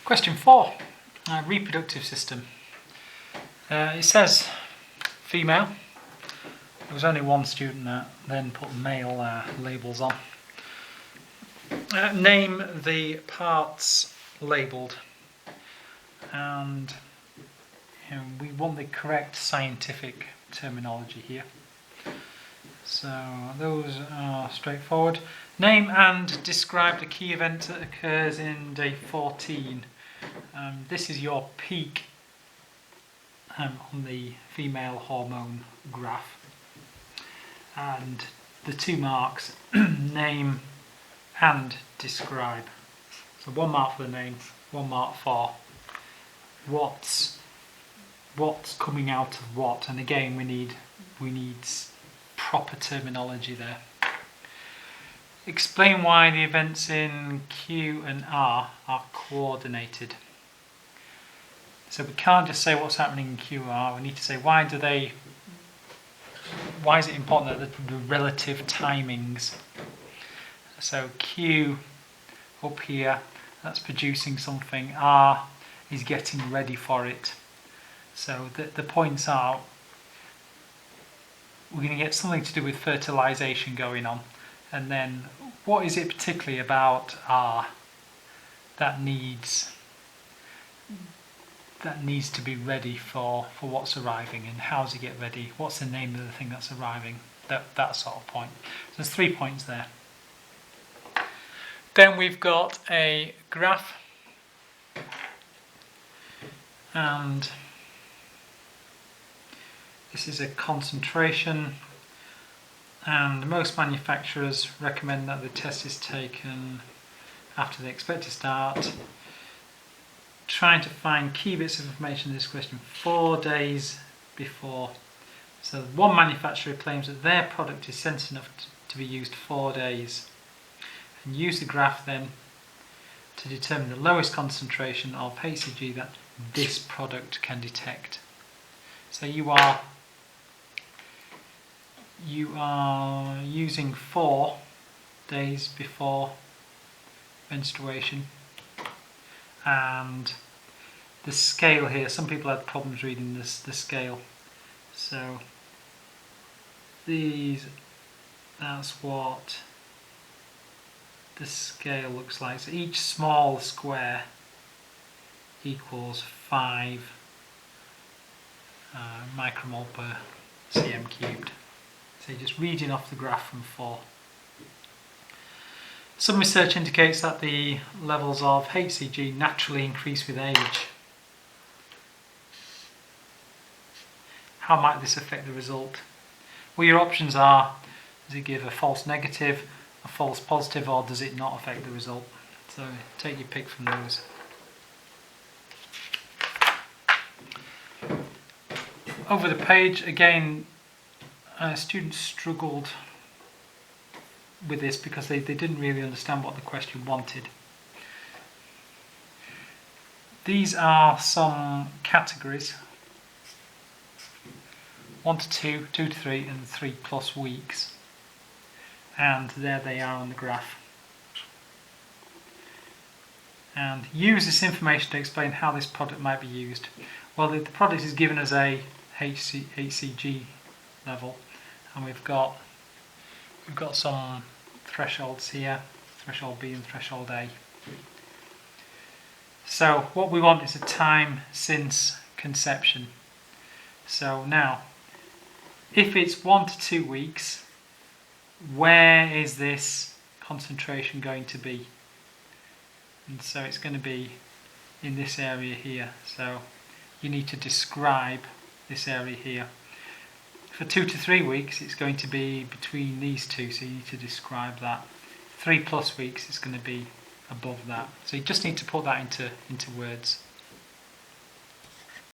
Question 4, reproductive system. It says female. There was only one student that then put male labels on. Name the parts labelled, and we want the correct scientific terminology here. So those are straightforward. Name and describe the key event that occurs in day 14. This is your peak on the female hormone graph. And the 2 marks, name and describe. So 1 mark for the name, 1 mark for what's coming out of what. And again, we need proper terminology there. Explain why the events in Q and R are coordinated. So we can't just say what's happening in Q and R, we need to say why is it important that the relative timings. So Q up here, that's producing something, R is getting ready for it. So the points are, we're going to get something to do with fertilization going on, and then what is it particularly about R that needs to be ready for what's arriving, and how does it get ready, what's the name of the thing that's arriving, that sort of point. So there's 3 points there. Then we've got a graph, and this is a concentration, and most manufacturers recommend that the test is taken after the expected start. Trying to find key bits of information in this question 4 days before. So one manufacturer claims that their product is sensitive enough to be used 4 days, and use the graph then to determine the lowest concentration of HCG that this product can detect. So you are using 4 days before menstruation, and the scale here, some people had problems reading the scale, so that's what the scale looks like. So each small square equals 5 micromole per cm cubed. So you're just reading off the graph from 4. Some research indicates that the levels of HCG naturally increase with age. How might this affect the result? Well, your options are, does it give a false negative, a false positive, or does it not affect the result? So take your pick from those. Over the page, again, students struggled with this because they didn't really understand what the question wanted. These are some categories: 1 to 2, 2 to 3, and 3+ weeks. And there they are on the graph. And use this information to explain how this product might be used. Well, the product is given as a HCG level, and we've got some thresholds here, threshold B and threshold A. So what we want is a time since conception. So now, if it's 1 to 2 weeks, where is this concentration going to be? And so it's going to be in this area here. So you need to describe this area here. For 2 to 3 weeks, it's going to be between these two, so you need to describe that. 3+ weeks, it's going to be above that. So you just need to put that into words.